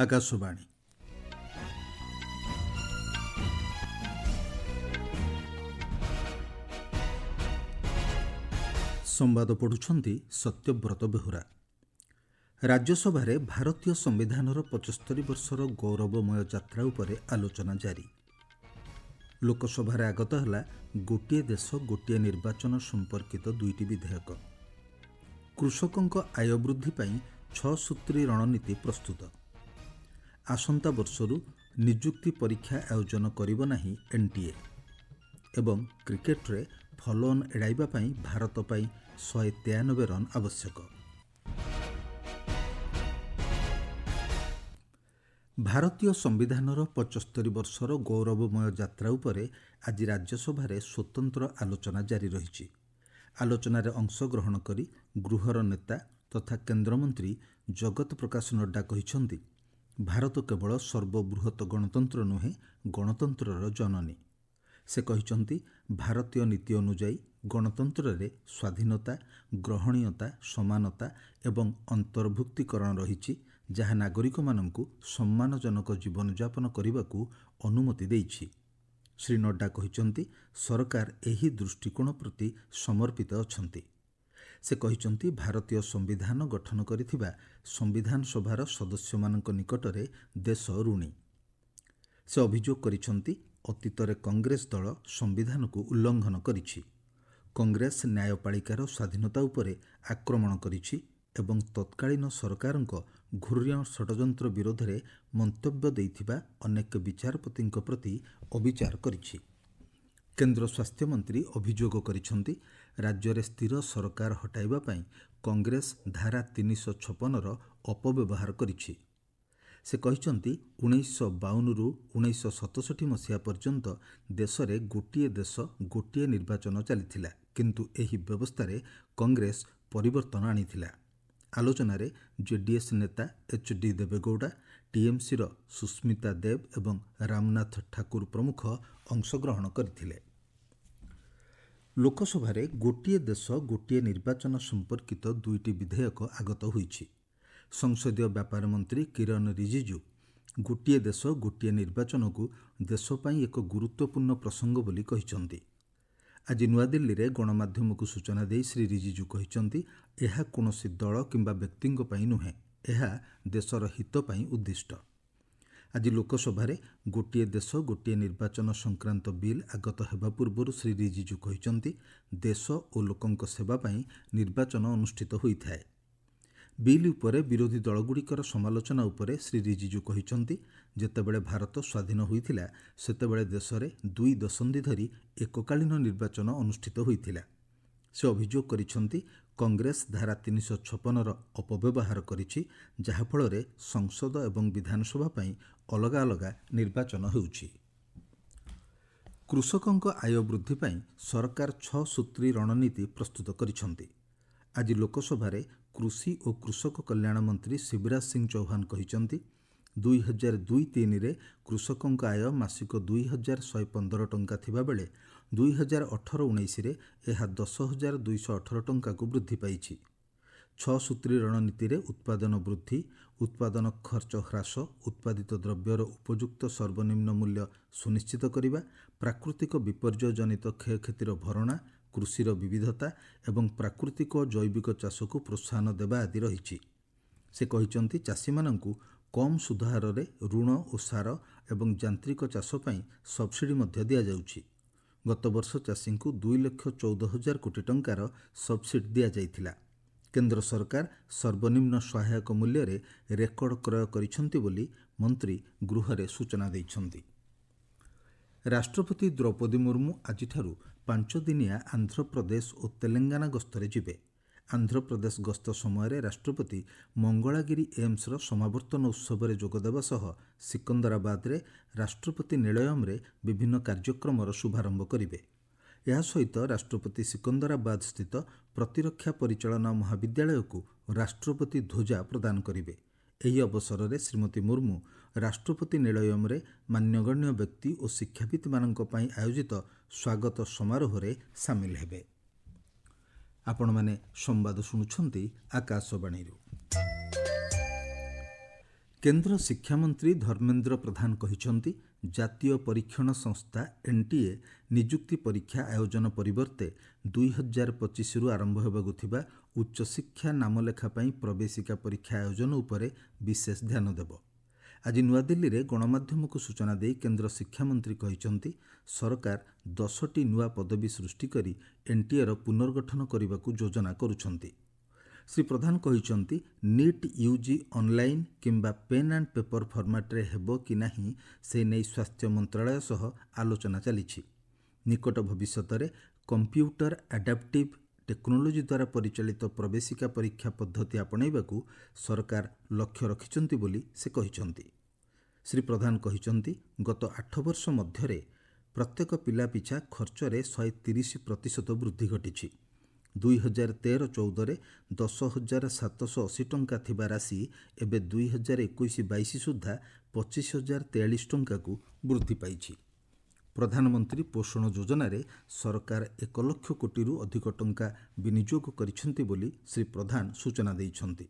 ଆକାଶବାଣୀ। ସମ୍ବାଦ ପଢ଼ୁଛନ୍ତି ସତ୍ୟବ୍ରତ ବେହୁରା। ରାଜ୍ୟସଭାରେ ଭାରତୀୟ ସମ୍ବିଧାନର 75 ବର୍ଷର ଗୌରବମୟ ଯାତ୍ରା ଉପରେ ଆଲୋଚନା ଜାରି। ଲୋକସଭାରେ ଆଗତ ହେଲା ଗୋଟିଏ ଦେଶ ଗୋଟିଏ ନିର୍ବାଚନ ସମ୍ପର୍କିତ ଦୁଇଟି ବିଧେୟକ। କୃଷକଙ୍କ ଆୟ ବୃଦ୍ଧି ପାଇଁ 6 ସୂତ୍ରୀ ରଣନୀତି ପ୍ରସ୍ତୁତ। ଆସନ୍ତା ବର୍ଷରୁ ନିଯୁକ୍ତି ପରୀକ୍ଷା ଆୟୋଜନ କରିବ ନାହିଁ ଏନ୍ଟିଏ। ଏବଂ କ୍ରିକେଟରେ ଫଲୋଅନ୍ ଏଡ଼ାଇବା ପାଇଁ ଭାରତ ପାଇଁ 193 ରନ୍ ଆବଶ୍ୟକ। ଭାରତୀୟ ସମ୍ବିଧାନର 75 ବର୍ଷର ଗୌରବମୟ ଯାତ୍ରା ଉପରେ ଆଜି ରାଜ୍ୟସଭାରେ ସ୍ୱତନ୍ତ୍ର ଆଲୋଚନା ଜାରି ରହିଛି। ଆଲୋଚନାରେ ଅଂଶଗ୍ରହଣ କରି ଗୃହର ନେତା ତଥା କେନ୍ଦ୍ରମନ୍ତ୍ରୀ ଜଗତ ପ୍ରକାଶ ନଡ୍ଡା କହିଛନ୍ତି, ଭାରତ କେବଳ ସର୍ବବୃହତ ଗଣତନ୍ତ୍ର ନୁହେଁ, ଗଣତନ୍ତ୍ରର ଜନନୀ। ସେ କହିଛନ୍ତି, ଭାରତୀୟ ନୀତି ଅନୁଯାୟୀ ଗଣତନ୍ତ୍ରରେ ସ୍ୱାଧୀନତା, ଗ୍ରହଣୀୟତା, ସମାନତା ଏବଂ ଅନ୍ତର୍ଭୁକ୍ତିକରଣ ରହିଛି, ଯାହା ନାଗରିକମାନଙ୍କୁ ସମ୍ମାନଜନକ ଜୀବନଯାପନ କରିବାକୁ ଅନୁମତି ଦେଇଛି। ଶ୍ରୀ ନଡ୍ଡା କହିଛନ୍ତି, ସରକାର ଏହି ଦୃଷ୍ଟିକୋଣ ପ୍ରତି ସମର୍ପିତ ଅଛନ୍ତି। ସେ କହିଛନ୍ତି, ଭାରତୀୟ ସମ୍ବିଧାନ ଗଠନ କରିଥିବା ସମ୍ବିଧାନ ସଭାର ସଦସ୍ୟମାନଙ୍କ ନିକଟରେ ଦେଶ ଋଣୀ। ସେ ଅଭିଯୋଗ କରିଛନ୍ତି, ଅତୀତରେ କଂଗ୍ରେସ ଦଳ ସମ୍ବିଧାନକୁ ଉଲ୍ଲଂଘନ କରିଛି। କଂଗ୍ରେସ ନ୍ୟାୟପାଳିକାର ସ୍ୱାଧୀନତା ଉପରେ ଆକ୍ରମଣ କରିଛି ଏବଂ ତତ୍କାଳୀନ ସରକାରଙ୍କ ଘୃଣ୍ୟ ଷଡ଼ଯନ୍ତ୍ର ବିରୋଧରେ ମନ୍ତବ୍ୟ ଦେଇଥିବା ଅନେକ ବିଚାରପତିଙ୍କ ପ୍ରତି ଅବିଚାର କରିଛି। କେନ୍ଦ୍ର ସ୍ୱାସ୍ଥ୍ୟମନ୍ତ୍ରୀ ଅଭିଯୋଗ କରିଛନ୍ତି, ରାଜ୍ୟରେ ସ୍ଥିର ସରକାର ହଟାଇବା ପାଇଁ କଂଗ୍ରେସ ଧାରା 356ର ଅପବ୍ୟବହାର କରିଛି। ସେ କହିଛନ୍ତି, 1952ରୁ 1967 ମସିହା ପର୍ଯ୍ୟନ୍ତ ଦେଶରେ ଗୋଟିଏ ଦେଶ ଗୋଟିଏ ନିର୍ବାଚନ ଚାଲିଥିଲା, କିନ୍ତୁ ଏହି ବ୍ୟବସ୍ଥାରେ କଂଗ୍ରେସ ପରିବର୍ତ୍ତନ ଆଣିଥିଲା। ଆଲୋଚନାରେ ଜେଡିଏସ୍ ନେତା ଏଚ୍.ଡି. ଦେବେଗୌଡ଼ା, ଟିଏମ୍ସିର ସୁସ୍ମିତା ଦେବ ଏବଂ ରାମନାଥ ଠାକୁର ପ୍ରମୁଖ ଅଂଶଗ୍ରହଣ କରିଥିଲେ। ଲୋକସଭାରେ ଗୋଟିଏ ଦେଶ ଗୋଟିଏ ନିର୍ବାଚନ ସମ୍ପର୍କିତ ଦୁଇଟି ବିଧେୟକ ଆଗତ ହୋଇଛି। ସଂସଦୀୟ ବ୍ୟାପାର ମନ୍ତ୍ରୀ କିରଣ ରିଜିଜୁ ଗୋଟିଏ ଦେଶ ଗୋଟିଏ ନିର୍ବାଚନକୁ ଦେଶ ପାଇଁ ଏକ ଗୁରୁତ୍ୱପୂର୍ଣ୍ଣ ପ୍ରସଙ୍ଗ ବୋଲି କହିଛନ୍ତି। ଆଜି ନୂଆଦିଲ୍ଲୀରେ ଗଣମାଧ୍ୟମକୁ ସୂଚନା ଦେଇ ଶ୍ରୀ ରିଜିଜୁ କହିଛନ୍ତି, ଏହା କୌଣସି ଦଳ କିମ୍ବା ବ୍ୟକ୍ତିଙ୍କ ପାଇଁ ନୁହେଁ, ଏହା ଦେଶର ହିତ ପାଇଁ ଉଦ୍ଦିଷ୍ଟ। ଆଜି ଲୋକସଭାରେ ଗୋଟିଏ ଦେଶ ଗୋଟିଏ ନିର୍ବାଚନ ସଂକ୍ରାନ୍ତ ବିଲ୍ ଆଗତ ହେବା ପୂର୍ବରୁ ଶ୍ରୀ ରିଜିଜୁ କହିଛନ୍ତି, ଦେଶ ଓ ଲୋକଙ୍କ ସେବା ପାଇଁ ନିର୍ବାଚନ ଅନୁଷ୍ଠିତ ହୋଇଥାଏ। ବିଲ୍ ଉପରେ ବିରୋଧୀ ଦଳଗୁଡ଼ିକର ସମାଲୋଚନା ଉପରେ ଶ୍ରୀ ରିଜିଜୁ କହିଛନ୍ତି, ଯେତେବେଳେ ଭାରତ ସ୍ୱାଧୀନ ହୋଇଥିଲା, ସେତେବେଳେ ଦେଶରେ 2 ଦଶନ୍ଧି ଧରି ଏକକାଳୀନ ନିର୍ବାଚନ ଅନୁଷ୍ଠିତ ହୋଇଥିଲା। ସେ ଅଭିଯୋଗ କରିଛନ୍ତି, କଂଗ୍ରେସ ଧାରା 356ର ଅପବ୍ୟବହାର କରିଛି, ଯାହାଫଳରେ ସଂସଦ ଏବଂ ବିଧାନସଭା ପାଇଁ ଅଲଗା ଅଲଗା ନିର୍ବାଚନ ହେଉଛି। କୃଷକଙ୍କ ଆୟ ବୃଦ୍ଧି ପାଇଁ ସରକାର 6 ସୂତ୍ରୀ ରଣନୀତି ପ୍ରସ୍ତୁତ କରିଛନ୍ତି। ଆଜି ଲୋକସଭାରେ କୃଷି ଓ କୃଷକ କଲ୍ୟାଣ ମନ୍ତ୍ରୀ ଶିବରାଜ ସିଂ ଚୌହାନ କହିଛନ୍ତି, 2002-03ରେ କୃଷକଙ୍କ ଆୟ ମାସିକ 2,115 ଟଙ୍କା ଥିବାବେଳେ 2018-19ରେ ଏହା 10,218 ଟଙ୍କାକୁ ବୃଦ୍ଧି ପାଇଛି। 6 ସୂତ୍ରୀ ରଣନୀତିରେ ଉତ୍ପାଦନ ବୃଦ୍ଧି, ଉତ୍ପାଦନ ଖର୍ଚ୍ଚ ହ୍ରାସ, ଉତ୍ପାଦିତ ଦ୍ରବ୍ୟର ଉପଯୁକ୍ତ ସର୍ବନିମ୍ନ ମୂଲ୍ୟ ସୁନିଶ୍ଚିତ କରିବା, ପ୍ରାକୃତିକ ବିପର୍ଯ୍ୟୟ ଜନିତ କ୍ଷୟକ୍ଷତିର ଭରଣା, କୃଷିର ବିବିଧତା ଏବଂ ପ୍ରାକୃତିକ ଓ ଜୈବିକ ଚାଷକୁ ପ୍ରୋତ୍ସାହନ ଦେବା ଆଦି ରହିଛି। ସେ କହିଛନ୍ତି, ଚାଷୀମାନଙ୍କୁ କମ୍ ସୁଧ ହାରରେ ଋଣ ଓ ସାର ଏବଂ ଯାନ୍ତ୍ରିକ ଚାଷ ପାଇଁ ସବସିଡି ମଧ୍ୟ ଦିଆଯାଉଛି। ଗତବର୍ଷ ଚାଷୀଙ୍କୁ 2,14,000 କୋଟି ଟଙ୍କାର ସବସିଡି ଦିଆଯାଇଥିଲା। କେନ୍ଦ୍ର ସରକାର ସର୍ବନିମ୍ନ ସହାୟକ ମୂଲ୍ୟରେ ରେକର୍ଡ କ୍ରୟ କରିଛନ୍ତି ବୋଲି ମନ୍ତ୍ରୀ ଗୃହରେ ସୂଚନା ଦେଇଛନ୍ତି। ରାଷ୍ଟ୍ରପତି ଦ୍ରୌପଦୀ ମୁର୍ମୁ ଆଜିଠାରୁ 5 ଦିନିଆ ଆନ୍ଧ୍ରପ୍ରଦେଶ ଓ ତେଲେଙ୍ଗାନା ଗସ୍ତରେ ଯିବେ। ଆନ୍ଧ୍ରପ୍ରଦେଶ ଗସ୍ତ ସମୟରେ ରାଷ୍ଟ୍ରପତି ମଙ୍ଗଳାଗିରି ଏମ୍ସର ସମାବର୍ତ୍ତନ ଉତ୍ସବରେ ଯୋଗଦେବା ସହ ସିକନ୍ଦରାବାଦରେ ରାଷ୍ଟ୍ରପତି ନିଳୟମରେ ବିଭିନ୍ନ କାର୍ଯ୍ୟକ୍ରମର ଶୁଭାରମ୍ଭ କରିବେ। ଏହା ସହିତ ରାଷ୍ଟ୍ରପତି ସିକନ୍ଦରାବାଦ ସ୍ଥିତ ପ୍ରତିରକ୍ଷା ପରିଚାଳନା ମହାବିଦ୍ୟାଳୟକୁ ରାଷ୍ଟ୍ରପତି ଧ୍ୱଜା ପ୍ରଦାନ କରିବେ। ଏହି ଅବସରରେ ଶ୍ରୀମତୀ ମୁର୍ମୁ ରାଷ୍ଟ୍ରପତି ନିଳୟମରେ ମାନ୍ୟଗଣ୍ୟ ବ୍ୟକ୍ତି ଓ ଶିକ୍ଷାବିତ୍ମାନଙ୍କ ପାଇଁ ଆୟୋଜିତ ସ୍ୱାଗତ ସମାରୋହରେ ସାମିଲ ହେବେ। ଆପଣମାନେ ସମ୍ବାଦ ଶୁଣୁଛନ୍ତି ଆକାଶବାଣୀରୁ। କେନ୍ଦ୍ର ଶିକ୍ଷାମନ୍ତ୍ରୀ ଧର୍ମେନ୍ଦ୍ର ପ୍ରଧାନ କହିଛନ୍ତି ଜାତୀୟ ପରୀକ୍ଷଣ ସଂସ୍ଥା ଏନ୍ଟିଏ ନିଯୁକ୍ତି ପରୀକ୍ଷା ଆୟୋଜନ ପରିବର୍ତ୍ତେ 2025ରୁ ଆରମ୍ଭ ହେବାକୁ ଥିବା ଉଚ୍ଚଶିକ୍ଷା ନାମଲେଖା ପାଇଁ ପ୍ରବେଶିକା ପରୀକ୍ଷା ଆୟୋଜନ ଉପରେ ବିଶେଷ ଧ୍ୟାନ ଦେବ। ଆଜି ନୂଆଦିଲ୍ଲୀରେ ଗଣମାଧ୍ୟମକୁ ସୂଚନା ଦେଇ କେନ୍ଦ୍ର ଶିକ୍ଷାମନ୍ତ୍ରୀ କହିଛନ୍ତି ସରକାର 10ଟି ନୂଆ ପଦବୀ ସୃଷ୍ଟି କରି ଏନ୍ଟିଏର ପୁନର୍ଗଠନ କରିବାକୁ ଯୋଜନା କରୁଛନ୍ତି। ଶ୍ରୀ ପ୍ରଧାନ କହିଛନ୍ତି ନିଟ୍ ୟୁଜି ଅନଲାଇନ୍ କିମ୍ବା ପେନ୍ ଆଣ୍ଡ ପେପର ଫର୍ମାଟ୍ରେ ହେବ କି ନାହିଁ ସେ ନେଇ ସ୍ୱାସ୍ଥ୍ୟ ମନ୍ତ୍ରଣାଳୟ ସହ ଆଲୋଚନା ଚାଲିଛି। ନିକଟ ଭବିଷ୍ୟତରେ କମ୍ପ୍ୟୁଟର ଆଡାପ୍ଟିଭ୍ ଟେକ୍ନୋଲୋଜି ଦ୍ୱାରା ପରିଚାଳିତ ପ୍ରବେଶିକା ପରୀକ୍ଷା ପଦ୍ଧତି ଆପଣେଇବାକୁ ସରକାର ଲକ୍ଷ୍ୟ ରଖିଛନ୍ତି ବୋଲି ସେ କହିଛନ୍ତି। ଶ୍ରୀ ପ୍ରଧାନ କହିଛନ୍ତି ଗତ 8 ବର୍ଷ ମଧ୍ୟରେ ପ୍ରତ୍ୟେକ ପିଲା ପିଛା ଖର୍ଚ୍ଚରେ 130% ବୃଦ୍ଧି ଘଟିଛି। 2013-14ରେ 10,780 ଟଙ୍କା ଥିବା ରାଶି ଏବେ 2021-22 ସୁଦ୍ଧା 25,043 ଟଙ୍କାକୁ ବୃଦ୍ଧି ପାଇଛି। ପ୍ରଧାନମନ୍ତ୍ରୀ ପୋଷଣ ଯୋଜନାରେ ସରକାର 1 ଲକ୍ଷ କୋଟିରୁ ଅଧିକ ଟଙ୍କା ବିନିଯୋଗ କରିଛନ୍ତି ବୋଲି ଶ୍ରୀ ପ୍ରଧାନ ସୂଚନା ଦେଇଛନ୍ତି।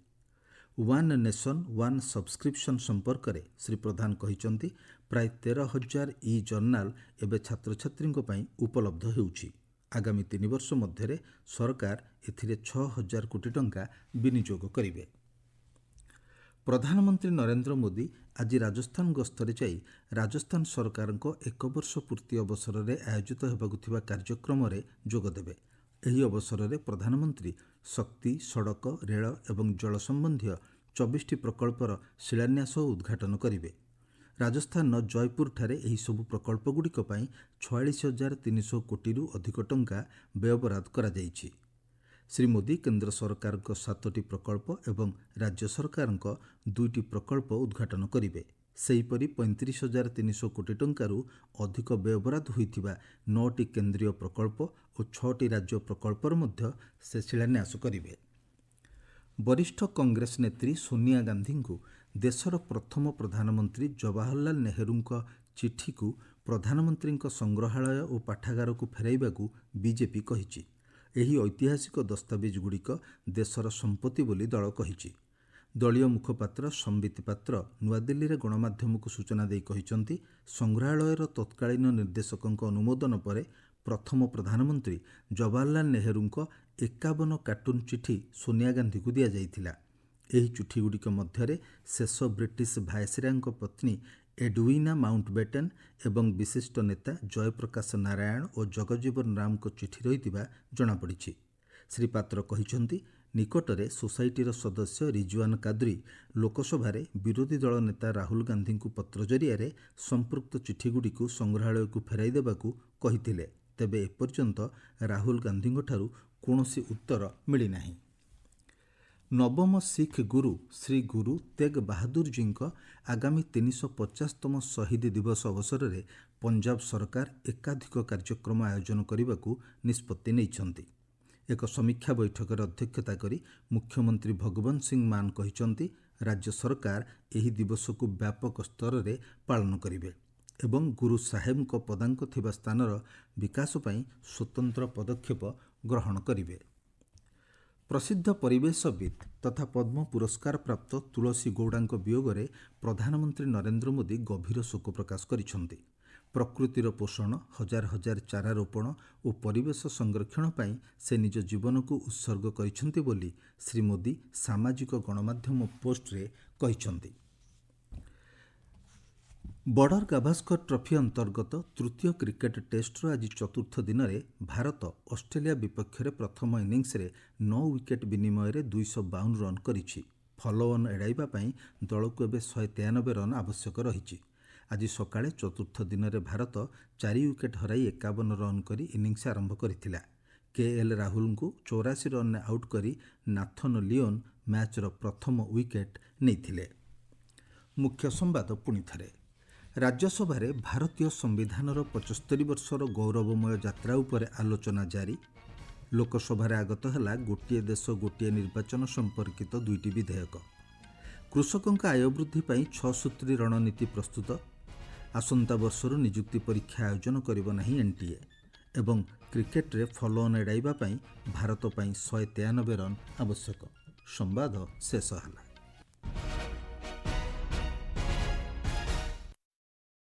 ୱାନ୍ ନେସନ୍ ୱାନ୍ ସବସ୍କ୍ରିପସନ୍ ସମ୍ପର୍କରେ ଶ୍ରୀ ପ୍ରଧାନ କହିଛନ୍ତି ପ୍ରାୟ 13,000 ଇ-ଜର୍ନାଲ ଏବେ ଛାତ୍ରଛାତ୍ରୀଙ୍କ ପାଇଁ ଉପଲବ୍ଧ ହେଉଛି। ଆଗାମୀ 3 ବର୍ଷ ମଧ୍ୟରେ ସରକାର ଏଥିରେ 6,000 କୋଟି ଟଙ୍କା ବିନିଯୋଗ କରିବେ। ପ୍ରଧାନମନ୍ତ୍ରୀ ନରେନ୍ଦ୍ର ମୋଦି ଆଜି ରାଜସ୍ଥାନ ଗସ୍ତରେ ଯାଇ ରାଜସ୍ଥାନ ସରକାରଙ୍କ 1 ବର୍ଷ ପୂର୍ତ୍ତି ଅବସରରେ ଆୟୋଜିତ ହେବାକୁ ଥିବା କାର୍ଯ୍ୟକ୍ରମରେ ଯୋଗଦେବେ। ଏହି ଅବସରରେ ପ୍ରଧାନମନ୍ତ୍ରୀ ଶକ୍ତି, ସଡ଼କ, ରେଳ ଏବଂ ଜଳ ସମ୍ବନ୍ଧୀୟ 24ଟି ପ୍ରକଳ୍ପର ଶିଳାନ୍ୟାସ ଓ ଉଦ୍ଘାଟନ କରିବେ। ରାଜସ୍ଥାନର ଜୟପୁରଠାରେ ଏହିସବୁ ପ୍ରକଳ୍ପଗୁଡ଼ିକ ପାଇଁ 46,300 କୋଟିରୁ ଅଧିକ ଟଙ୍କା ବ୍ୟୟବରାଦ କରାଯାଇଛି। ଶ୍ରୀ ମୋଦି କେନ୍ଦ୍ର ସରକାରଙ୍କ 7ଟି ପ୍ରକଳ୍ପ ଏବଂ ରାଜ୍ୟ ସରକାରଙ୍କ 2ଟି ପ୍ରକଳ୍ପ ଉଦ୍ଘାଟନ କରିବେ। ସେହିପରି 35,300 କୋଟି ଟଙ୍କାରୁ ଅଧିକ ବ୍ୟୟବରାଦ ହୋଇଥିବା 9ଟି କେନ୍ଦ୍ରୀୟ ପ୍ରକଳ୍ପ ଓ 6ଟି ରାଜ୍ୟ ପ୍ରକଳ୍ପର ମଧ୍ୟ ସେ ଶିଳାନ୍ୟାସ କରିବେ। ବରିଷ୍ଠ କଂଗ୍ରେସ ନେତ୍ରୀ ସୋନିଆ ଗାନ୍ଧୀଙ୍କୁ ଦେଶର ପ୍ରଥମ ପ୍ରଧାନମନ୍ତ୍ରୀ ଜବାହରଲାଲ ନେହେରୁଙ୍କ ଚିଠିକୁ ପ୍ରଧାନମନ୍ତ୍ରୀଙ୍କ ସଂଗ୍ରହାଳୟ ଓ ପାଠାଗାରକୁ ଫେରାଇବାକୁ ବିଜେପି କହିଛି। ଏହି ଐତିହାସିକ ଦସ୍ତାବିଜଗୁଡ଼ିକ ଦେଶର ସମ୍ପତ୍ତି ବୋଲି ଦଳ କହିଛି। ଦଳୀୟ ମୁଖପାତ୍ର ସମ୍ବିତ ପାତ୍ର ନୂଆଦିଲ୍ଲୀରେ ଗଣମାଧ୍ୟମକୁ ସୂଚନା ଦେଇ କହିଛନ୍ତି ସଂଗ୍ରହାଳୟର ତତ୍କାଳୀନ ନିର୍ଦ୍ଦେଶକଙ୍କ ଅନୁମୋଦନ ପରେ ପ୍ରଥମ ପ୍ରଧାନମନ୍ତ୍ରୀ ଜବାହରଲାଲ ନେହେରୁଙ୍କ 51 କାର୍ଟୁନ୍ ଚିଠି ସୋନିଆ ଗାନ୍ଧୀଙ୍କୁ ଦିଆଯାଇଥିଲା। ଏହି ଚିଠିଗୁଡ଼ିକ ମଧ୍ୟରେ ଶେଷ ବ୍ରିଟିଶ ଭାଇସରୟଙ୍କ ପତ୍ନୀ ଏଡୱିନା ମାଉଣ୍ଟବେଟେନ୍ ଏବଂ ବିଶିଷ୍ଟ ନେତା ଜୟପ୍ରକାଶ ନାରାୟଣ ଓ ଜଗଜୀବନ ରାମଙ୍କ ଚିଠି ରହିଥିବା ଜଣାପଡ଼ିଛି। ଶ୍ରୀ ପାତ୍ର କହିଛନ୍ତି ନିକଟରେ ସୋସାଇଟିର ସଦସ୍ୟ ରିଜୱାନ କାଦ୍ରି ଲୋକସଭାରେ ବିରୋଧୀ ଦଳ ନେତା ରାହୁଲ ଗାନ୍ଧୀଙ୍କୁ ପତ୍ର ଜରିଆରେ ସମ୍ପୃକ୍ତ ଚିଠିଗୁଡ଼ିକୁ ସଂଗ୍ରହାଳୟକୁ ଫେରାଇ ଦେବାକୁ କହିଥିଲେ, ତେବେ ଏପର୍ଯ୍ୟନ୍ତ ରାହୁଲ ଗାନ୍ଧୀଙ୍କଠାରୁ କୌଣସି ଉତ୍ତର ମିଳିନାହିଁ। ନବମ ଶିଖ ଗୁରୁ ଶ୍ରୀ ଗୁରୁ ତେଗ୍ ବାହାଦୁର ଜୀଙ୍କ ଆଗାମୀ 350ତମ ଶହୀଦ ଦିବସ ଅବସରରେ ପଞ୍ଜାବ ସରକାର ଏକାଧିକ କାର୍ଯ୍ୟକ୍ରମ ଆୟୋଜନ କରିବାକୁ ନିଷ୍ପତ୍ତି ନେଇଛନ୍ତି। ଏକ ସମୀକ୍ଷା ବୈଠକରେ ଅଧ୍ୟକ୍ଷତା କରି ମୁଖ୍ୟମନ୍ତ୍ରୀ ଭଗବନ୍ତ ସିଂ ମାନ କହିଛନ୍ତି ରାଜ୍ୟ ସରକାର ଏହି ଦିବସକୁ ବ୍ୟାପକ ସ୍ତରରେ ପାଳନ କରିବେ ଏବଂ ଗୁରୁ ସାହେବଙ୍କ ପଦାଙ୍କ ଥିବା ସ୍ଥାନର ବିକାଶ ପାଇଁ ସ୍ୱତନ୍ତ୍ର ପଦକ୍ଷେପ ଗ୍ରହଣ କରିବେ। ପ୍ରସିଦ୍ଧ ପରିବେଶବିତ୍ ତଥା ପଦ୍ମ ପୁରସ୍କାର ପ୍ରାପ୍ତ ତୁଳସୀ ଗୌଡ଼ାଙ୍କ ବିୟୋଗରେ ପ୍ରଧାନମନ୍ତ୍ରୀ ନରେନ୍ଦ୍ର ମୋଦି ଗଭୀର ଶୋକ ପ୍ରକାଶ କରିଛନ୍ତି। ପ୍ରକୃତିର ପୋଷଣ, ହଜାର ହଜାର ଚାରା ରୋପଣ ଓ ପରିବେଶ ସଂରକ୍ଷଣ ପାଇଁ ସେ ନିଜ ଜୀବନକୁ ଉତ୍ସର୍ଗ କରିଛନ୍ତି ବୋଲି ଶ୍ରୀ ମୋଦି ସାମାଜିକ ଗଣମାଧ୍ୟମ ପୋଷ୍ଟରେ କହିଛନ୍ତି। ବର୍ଡର ଗାଭାସ୍କର ଟ୍ରଫି ଅନ୍ତର୍ଗତ ତୃତୀୟ କ୍ରିକେଟ ଟେଷ୍ଟର ଆଜି ଚତୁର୍ଥ ଦିନରେ ଭାରତ ଅଷ୍ଟ୍ରେଲିଆ ବିପକ୍ଷରେ ପ୍ରଥମ ଇନିଂସରେ 9 ୱିକେଟ୍ ବିନିମୟରେ 252 ରନ୍ କରିଛି। ଫଲୋ ଅନ୍ ଏଡ଼ାଇବା ପାଇଁ ଦଳକୁ ଏବେ 193 ରନ୍ ଆବଶ୍ୟକ ରହିଛି। ଆଜି ସକାଳେ ଚତୁର୍ଥ ଦିନରେ ଭାରତ 4 ୱିକେଟ୍ ହରାଇ 51 ରନ୍ କରି ଇନିଂସ ଆରମ୍ଭ କରିଥିଲା। କେଏଲ୍ ରାହୁଲଙ୍କୁ 84 ରନ୍ରେ ଆଉଟ୍ କରି ନାଥନ ଲିଓନ୍ ମ୍ୟାଚ୍ର ପ୍ରଥମ ୱିକେଟ୍ ନେଇଥିଲେ। ମୁଖ୍ୟ ସମ୍ବାଦ ପୁଣିଥରେ। ରାଜ୍ୟସଭାରେ ଭାରତୀୟ ସମ୍ବିଧାନର 75 ବର୍ଷର ଗୌରବମୟ ଯାତ୍ରା ଉପରେ ଆଲୋଚନା ଜାରି। ଲୋକସଭାରେ ଆଗତ ହେଲା ଗୋଟିଏ ଦେଶ ଗୋଟିଏ ନିର୍ବାଚନ ସମ୍ପର୍କିତ 2ଟି ବିଧେୟକ। କୃଷକଙ୍କ ଆୟ ବୃଦ୍ଧି ପାଇଁ 6 ସୂତ୍ରୀ ରଣନୀତି ପ୍ରସ୍ତୁତ। ଆସନ୍ତା ବର୍ଷରୁ ନିଯୁକ୍ତି ପରୀକ୍ଷା ଆୟୋଜନ କରିବ ନାହିଁ ଏନ୍ଟିଏ ଏବଂ କ୍ରିକେଟରେ ଫଲୋ ଅନ୍ ଏଡ଼ାଇବା ପାଇଁ ଭାରତ ପାଇଁ 193 ରନ୍ ଆବଶ୍ୟକ। ସମ୍ବାଦ ଶେଷ ହେଲା।